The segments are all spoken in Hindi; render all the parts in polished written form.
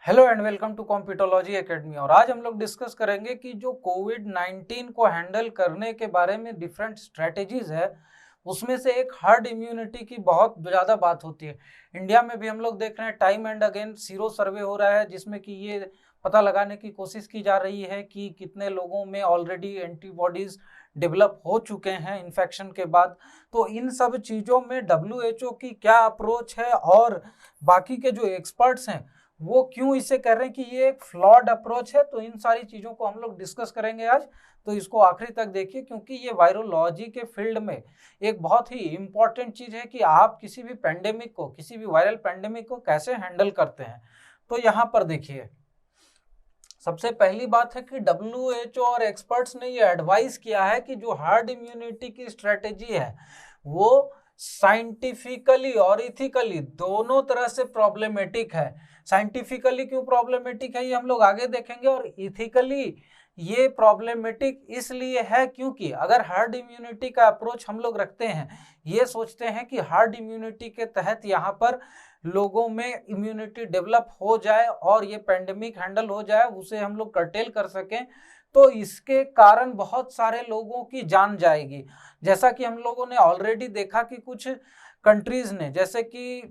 Hello and welcome to Competology academy. और आज हम लोग डिस्कस करेंगे कि जो कोविड-19 को हैंडल करने के बारे में डिफरेंट स्ट्रेटेजीज है, उसमें से एक हर्ड इम्यूनिटी की बहुत ज़्यादा बात होती है। इंडिया में भी हम लोग देख रहे हैं time and again sero survey हो रहा है, जिसमें कि ये पता लगाने की कोशिश की जा रही है कि कितने लोगों में ऑलरेडी एंटीबॉडीज डेवलप हो चुके हैं इन्फेक्शन के बाद। तो इन सब चीज़ों में WHO की क्या अप्रोच है और बाकी के जो एक्सपर्ट्स हैं वो क्यों इसे कह रहे हैं कि ये एक फ्लॉड अप्रोच है, तो इन सारी चीज़ों को हम लोग डिस्कस करेंगे आज। तो इसको आखिरी तक देखिए, क्योंकि ये वायरोलॉजी के फील्ड में एक बहुत ही इंपॉर्टेंट चीज़ है कि आप किसी भी पेंडेमिक को, किसी भी वायरल पेंडेमिक को कैसे हैंडल करते हैं। तो यहाँ पर देखिए, सबसे पहली बात है कि WHO और एक्सपर्ट्स ने ये एडवाइस किया है कि जो हार्ड इम्यूनिटी की स्ट्रेटेजी है वो साइंटिफिकली और इथिकली दोनों तरह से प्रॉब्लमेटिक है। साइंटिफिकली क्यों प्रॉब्लमेटिक है ये हम लोग आगे देखेंगे, और इथिकली ये प्रॉब्लमेटिक इसलिए है क्योंकि अगर हार्ड इम्यूनिटी का अप्रोच हम लोग रखते हैं, ये सोचते हैं कि हार्ड इम्यूनिटी के तहत यहाँ पर लोगों में इम्यूनिटी डेवलप हो जाए और ये पेंडेमिक हैंडल हो जाए, उसे हम लोग कर्टेल कर सकें, तो इसके कारण बहुत सारे लोगों की जान जाएगी। जैसा कि हम लोगों ने ऑलरेडी देखा कि कुछ कंट्रीज ने, जैसे कि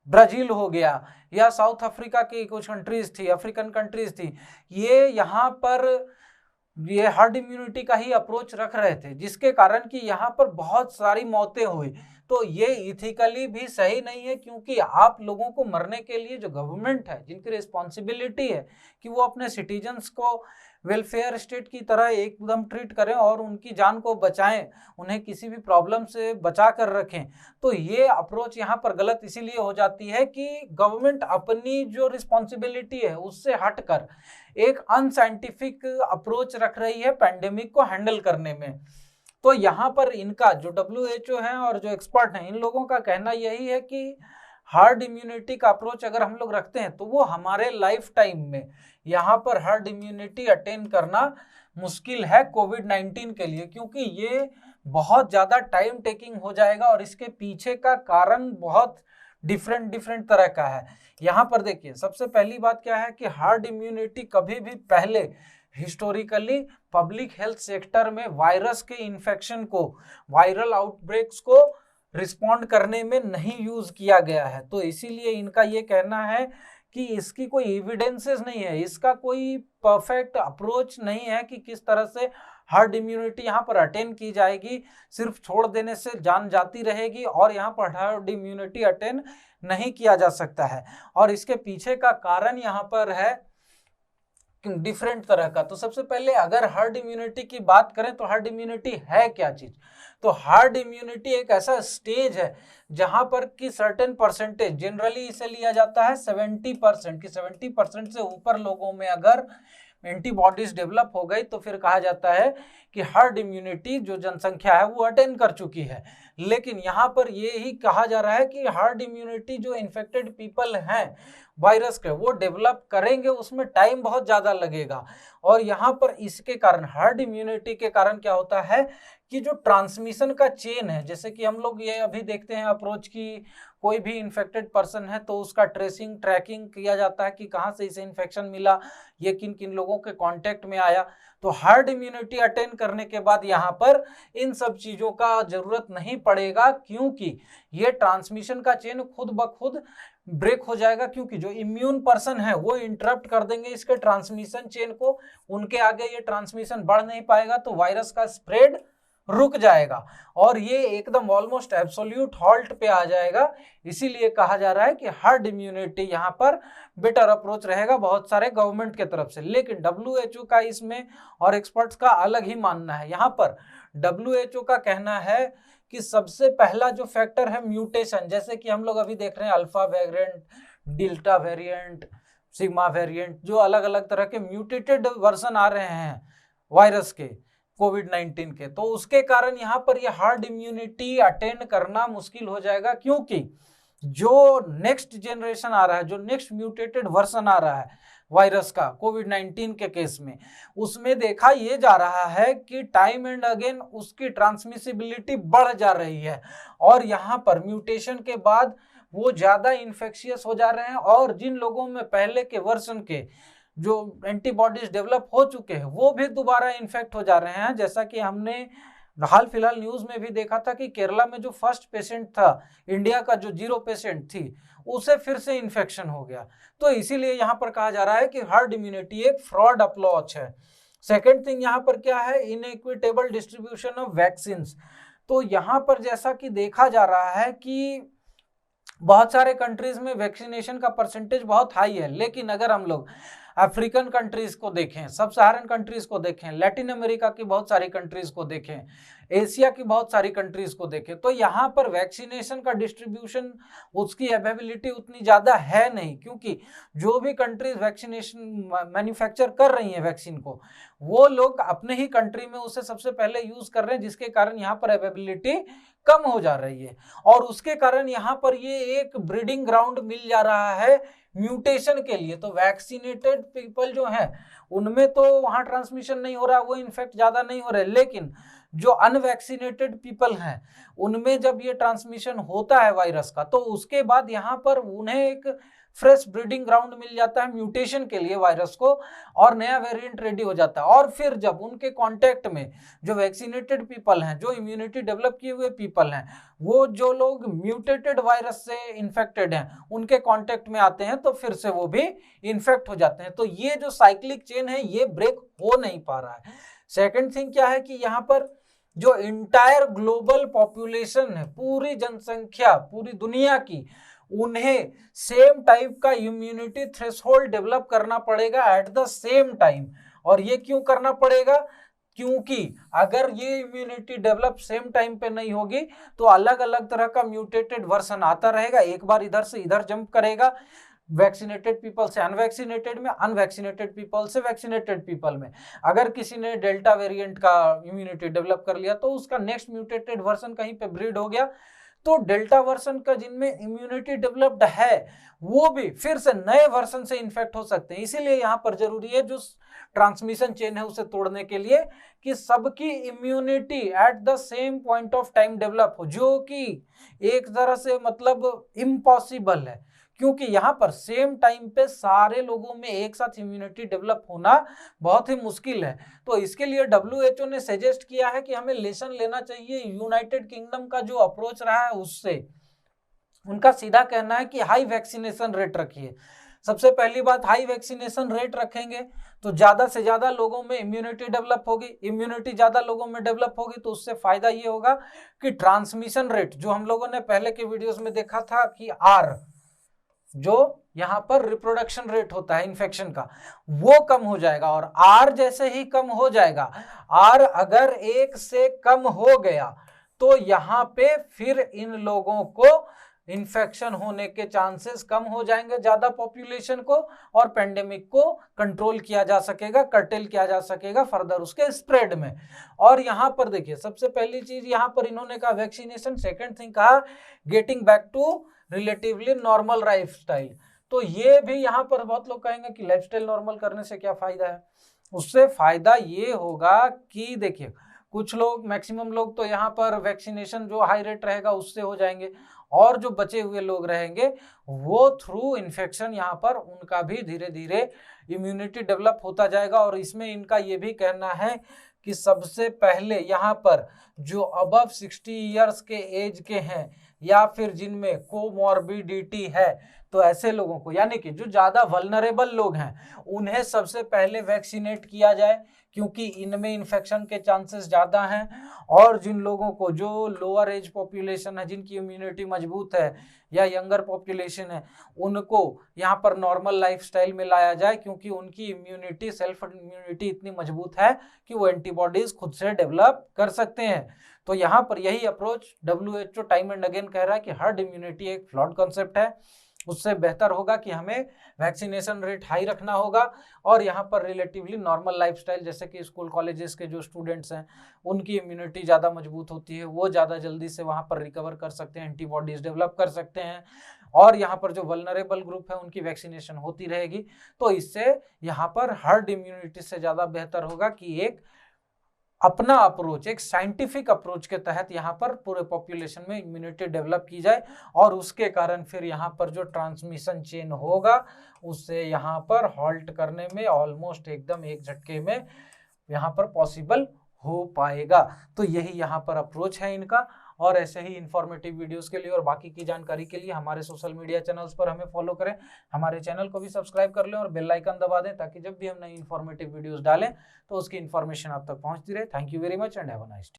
ब्राजील हो गया या साउथ अफ्रीका की कुछ कंट्रीज थी, अफ्रीकन कंट्रीज थी, ये यहाँ पर ये हार्ड इम्यूनिटी का ही अप्रोच रख रहे थे, जिसके कारण कि यहाँ पर बहुत सारी मौतें हुई। तो ये इथिकली भी सही नहीं है, क्योंकि आप लोगों को मरने के लिए जो गवर्नमेंट है, जिनकी रिस्पॉन्सिबिलिटी है कि वो अपने सिटीजन्स को वेलफेयर स्टेट की तरह एकदम ट्रीट करें और उनकी जान को बचाएं, उन्हें किसी भी प्रॉब्लम से बचा कर रखें, तो ये अप्रोच यहाँ पर गलत इसीलिए हो जाती है कि गवर्नमेंट अपनी जो रिस्पॉन्सिबिलिटी है उससे हटकर एक अनसाइंटिफिक अप्रोच रख रही है पेंडेमिक को हैंडल करने में। तो यहाँ पर इनका जो WHO है और जो एक्सपर्ट हैं, इन लोगों का कहना यही है कि हार्ड इम्यूनिटी का अप्रोच अगर हम लोग रखते हैं तो वो हमारे लाइफ टाइम में यहाँ पर हार्ड इम्यूनिटी अटेन करना मुश्किल है कोविड-19 के लिए, क्योंकि ये बहुत ज़्यादा टाइम टेकिंग हो जाएगा और इसके पीछे का कारण बहुत डिफरेंट तरह का है। यहाँ पर देखिए, सबसे पहली बात क्या है कि हार्ड इम्यूनिटी कभी भी पहले हिस्टोरिकली पब्लिक हेल्थ सेक्टर में वायरस के इन्फेक्शन को, वायरल आउटब्रेक्स को रिस्पॉन्ड करने में नहीं यूज किया गया है। तो इसीलिए इनका ये कहना है कि इसकी कोई एविडेंसेस नहीं है, इसका कोई परफेक्ट अप्रोच नहीं है कि किस तरह से हर्ड इम्यूनिटी यहाँ पर अटेन की जाएगी। सिर्फ छोड़ देने से जान जाती रहेगी और यहाँ पर हर्ड इम्यूनिटी अटेन नहीं किया जा सकता है। और इसके पीछे का कारण यहाँ पर है डिफरेंट तरह का। तो सबसे पहले अगर हर्ड इम्यूनिटी की बात करें तो हर्ड इम्यूनिटी है क्या चीज? तो हार्ड इम्यूनिटी एक ऐसा स्टेज है जहां पर कि सर्टेन परसेंटेज, जनरली इसे लिया जाता है 70% की 70% से ऊपर लोगों में अगर एंटीबॉडीज डेवलप हो गई तो फिर कहा जाता है कि हर्ड इम्यूनिटी जो जनसंख्या है वो अटेन कर चुकी है। लेकिन यहाँ पर ये ही कहा जा रहा है कि हर्ड इम्यूनिटी जो इन्फेक्टेड पीपल हैं वायरस के, वो डेवलप करेंगे, उसमें टाइम बहुत ज़्यादा लगेगा। और यहाँ पर इसके कारण, हर्ड इम्यूनिटी के कारण क्या होता है कि जो ट्रांसमिशन का चेन है, जैसे कि हम लोग ये अभी देखते हैं अप्रोच की, कोई भी इन्फेक्टेड पर्सन है तो उसका ट्रेसिंग ट्रैकिंग किया जाता है कि कहाँ से इसे इन्फेक्शन मिला, ये किन किन लोगों के कांटेक्ट में आया। तो हार्ड इम्यूनिटी अटेन करने के बाद यहाँ पर इन सब चीज़ों का जरूरत नहीं पड़ेगा, क्योंकि ये ट्रांसमिशन का चेन खुद ब खुद ब्रेक हो जाएगा, क्योंकि जो इम्यून पर्सन है वो इंटरप्ट कर देंगे इसके ट्रांसमिशन चेन को, उनके आगे ये ट्रांसमिशन बढ़ नहीं पाएगा, तो वायरस का स्प्रेड रुक जाएगा और ये एकदम ऑलमोस्ट एब्सोल्यूट हॉल्ट पे आ जाएगा। इसीलिए कहा जा रहा है कि हार्ड इम्यूनिटी यहाँ पर बेटर अप्रोच रहेगा बहुत सारे गवर्नमेंट के तरफ से। लेकिन WHO का इसमें और एक्सपर्ट्स का अलग ही मानना है। यहाँ पर WHO का कहना है कि सबसे पहला जो फैक्टर है म्यूटेशन, जैसे कि हम लोग अभी देख रहे हैं alpha variant, delta variant, sigma variant, जो अलग अलग तरह के म्यूटेटेड वर्जन आ रहे हैं वायरस के, कोविड-19 के, तो उसके कारण यहाँ पर ये हार्ड इम्यूनिटी अटेंड करना मुश्किल हो जाएगा, क्योंकि जो नेक्स्ट जनरेशन आ रहा है, जो नेक्स्ट म्यूटेटेड वर्जन आ रहा है वायरस का कोविड-19 के केस में, उसमें देखा ये जा रहा है कि टाइम एंड अगेन उसकी ट्रांसमिसिबिलिटी बढ़ जा रही है और यहाँ पर म्यूटेशन के बाद वो ज्यादा इन्फेक्शियस हो जा रहे हैं, और जिन लोगों में पहले के वर्जन के जो एंटीबॉडीज डेवलप हो चुके हैं वो भी दोबारा इन्फेक्ट हो जा रहे हैं। जैसा कि हमने हाल फिलहाल न्यूज में भी देखा था कि केरला में जो फर्स्ट पेशेंट था, इंडिया का जो 0 पेशेंट थी, उसे फिर से इन्फेक्शन हो गया। तो इसीलिए यहाँ पर कहा जा रहा है कि हर्ड इम्यूनिटी एक फ्रॉड अप्रोच है। सेकेंड थिंग यहाँ पर क्या है, इनइक्विटेबल डिस्ट्रीब्यूशन ऑफ वैक्सीन। तो यहाँ पर जैसा कि देखा जा रहा है कि बहुत सारे कंट्रीज में वैक्सीनेशन का परसेंटेज बहुत हाई है, लेकिन अगर हम लोग अफ्रीकन कंट्रीज को देखें, सब सहारन कंट्रीज को देखें, लैटिन अमेरिका की बहुत सारी कंट्रीज को देखें, एशिया की बहुत सारी कंट्रीज को देखें, तो यहाँ पर वैक्सीनेशन का डिस्ट्रीब्यूशन, उसकी अवेलेबिलिटी उतनी ज़्यादा है नहीं, क्योंकि जो भी कंट्रीज वैक्सीनेशन मैन्युफैक्चर कर रही हैं वैक्सीन को, वो लोग अपने ही कंट्री में उसे सबसे पहले यूज कर रहे हैं, जिसके कारण यहाँ पर अवेलेबिलिटी कम हो जा रही है। और उसके कारण यहाँ पर ये एक ब्रीडिंग ग्राउंड मिल जा रहा है म्यूटेशन के लिए। तो वैक्सीनेटेड पीपल जो हैं उनमें तो वहां ट्रांसमिशन नहीं हो रहा, वो इन्फेक्ट ज्यादा नहीं हो रहे, लेकिन जो अनवैक्सीनेटेड पीपल हैं उनमें जब ये ट्रांसमिशन होता है वायरस का, तो उसके बाद यहाँ पर उन्हें एक फ्रेश ब्रीडिंग ग्राउंड मिल जाता है म्यूटेशन के लिए वायरस को, और नया वेरिएंट रेडी हो जाता है। और फिर जब उनके कांटेक्ट में जो वैक्सीनेटेड पीपल हैं, जो इम्यूनिटी डेवलप किए हुए पीपल हैं, वो जो लोग म्यूटेटेड वायरस से इन्फेक्टेड हैं उनके कांटेक्ट में आते हैं, तो फिर से वो भी इन्फेक्ट हो जाते हैं। तो ये जो साइक्लिक चेन है ये ब्रेक हो नहीं पा रहा है। सेकेंड थिंग क्या है कि यहाँ पर जो इंटायर ग्लोबल पॉपुलेशन है, पूरी जनसंख्या पूरी दुनिया की, उन्हें सेम टाइप का इम्यूनिटी थ्रेशोल्ड डेवलप करना पड़ेगा एट द सेम टाइम। और ये क्यों करना पड़ेगा, क्योंकि अगर ये इम्यूनिटी डेवलप सेम टाइम पे नहीं होगी तो अलग अलग तरह का म्यूटेटेड वर्जन आता रहेगा, एक बार इधर से इधर जंप करेगा, वैक्सीनेटेड पीपल से अनवैक्सीनेटेड में, अनवैक्सीनेटेड पीपल से वैक्सीनेटेड पीपल में। अगर किसी ने डेल्टा वेरिएंट का इम्यूनिटी डेवलप कर लिया तो उसका नेक्स्ट म्यूटेटेड वर्जन कहीं पे ब्रीड हो गया, तो डेल्टा वर्जन का जिनमें इम्यूनिटी डेवलप्ड है वो भी फिर से नए वर्जन से इन्फेक्ट हो सकते हैं। इसीलिए यहाँ पर जरूरी है जो ट्रांसमिशन चेन है उसे तोड़ने के लिए कि सबकी immunity at the same point of time develop हो, जो कि एक तरह से मतलब इम्पॉसिबल है, क्योंकि यहाँ पर सेम टाइम पे सारे लोगों में एक साथ इम्यूनिटी डेवलप होना बहुत ही मुश्किल है। तो इसके लिए WHO ने सजेस्ट किया है कि हमें लेसन लेना चाहिए यूनाइटेड किंगडम का जो अप्रोच रहा है उससे। उनका सीधा कहना है कि हाई वैक्सीनेशन रेट रखिए। सबसे पहली बात, हाई वैक्सीनेशन रेट रखेंगे तो ज्यादा से ज्यादा लोगों में इम्यूनिटी डेवलप होगी, इम्यूनिटी ज्यादा लोगों में डेवलप होगी तो उससे फायदा ये होगा कि ट्रांसमिशन रेट, जो हम लोगों ने पहले के वीडियोस में देखा था कि R, जो यहाँ पर रिप्रोडक्शन रेट होता है इन्फेक्शन का, वो कम हो जाएगा। और R जैसे ही कम हो जाएगा, R अगर 1 से कम हो गया तो यहाँ पे फिर इन लोगों को इन्फेक्शन होने के चांसेस कम हो जाएंगे ज्यादा पॉपुलेशन को, और पेंडेमिक को कंट्रोल किया जा सकेगा, कर्टेल किया जा सकेगा फर्दर उसके स्प्रेड में। और यहाँ पर देखिए सबसे पहली चीज यहाँ पर इन्होंने कहा वैक्सीनेशन, सेकेंड थिंग कहा getting back to relatively normal lifestyle. तो ये भी यहाँ पर बहुत लोग कहेंगे कि लाइफस्टाइल नॉर्मल करने से क्या फायदा है, उससे फायदा ये होगा कि देखिए कुछ लोग, मैक्सिमम लोग तो यहाँ पर वैक्सीनेशन जो हाई रेट रहेगा उससे हो जाएंगे, और जो बचे हुए लोग रहेंगे वो थ्रू इन्फेक्शन यहाँ पर उनका भी धीरे धीरे इम्यूनिटी डेवलप होता जाएगा। और इसमें इनका ये भी कहना है कि सबसे पहले यहाँ पर जो अबव 60 ईयर्स के एज के हैं या फिर जिनमें कोमॉर्बिडिटी है, तो ऐसे लोगों को, यानी कि जो ज्यादा वल्नरेबल लोग हैं, उन्हें सबसे पहले वैक्सीनेट किया जाए, क्योंकि इनमें इन्फेक्शन के चांसेस ज़्यादा हैं। और जिन लोगों को, जो लोअर एज पॉपुलेशन है, जिनकी इम्यूनिटी मजबूत है, या यंगर पॉपुलेशन है, उनको यहाँ पर नॉर्मल लाइफस्टाइल में लाया जाए, क्योंकि उनकी इम्यूनिटी, सेल्फ इम्यूनिटी इतनी मजबूत है कि वो एंटीबॉडीज खुद से डेवलप कर सकते हैं। तो यहाँ पर यही approach WHO time and again कह रहा है कि हर्ड इम्यूनिटी एक फ्लॉड कॉन्सेप्ट है, उससे बेहतर होगा कि हमें वैक्सीनेशन रेट हाई रखना होगा, और यहाँ पर रिलेटिवली नॉर्मल लाइफस्टाइल, जैसे कि स्कूल कॉलेजेस के जो स्टूडेंट्स हैं उनकी इम्यूनिटी ज़्यादा मजबूत होती है, वो ज़्यादा जल्दी से वहाँ पर रिकवर कर सकते हैं, एंटीबॉडीज डेवलप कर सकते हैं, और यहाँ पर जो वल्नरेबल ग्रुप है उनकी वैक्सीनेशन होती रहेगी। तो इससे यहाँ पर हर्ड इम्यूनिटी से ज़्यादा बेहतर होगा कि एक अपना अप्रोच, एक साइंटिफिक अप्रोच के तहत यहाँ पर पूरे पॉपुलेशन में इम्यूनिटी डेवलप की जाए और उसके कारण फिर यहाँ पर जो ट्रांसमिशन चेन होगा उससे यहाँ पर हॉल्ट करने में ऑलमोस्ट एकदम एक झटके में यहाँ पर पॉसिबल हो पाएगा। तो यही यहाँ पर अप्रोच है इनका। और ऐसे ही इंफॉर्मेटिव वीडियोस के लिए और बाकी की जानकारी के लिए हमारे सोशल मीडिया चैनल्स पर हमें फॉलो करें, हमारे चैनल को भी सब्सक्राइब कर लें और बेल आइकन दबा दें ताकि जब भी हम नई इंफॉर्मेटिव वीडियोस डालें तो उसकी इन्फॉर्मेशन आप तक पहुंचती रहे। Thank you very much and have a nice day.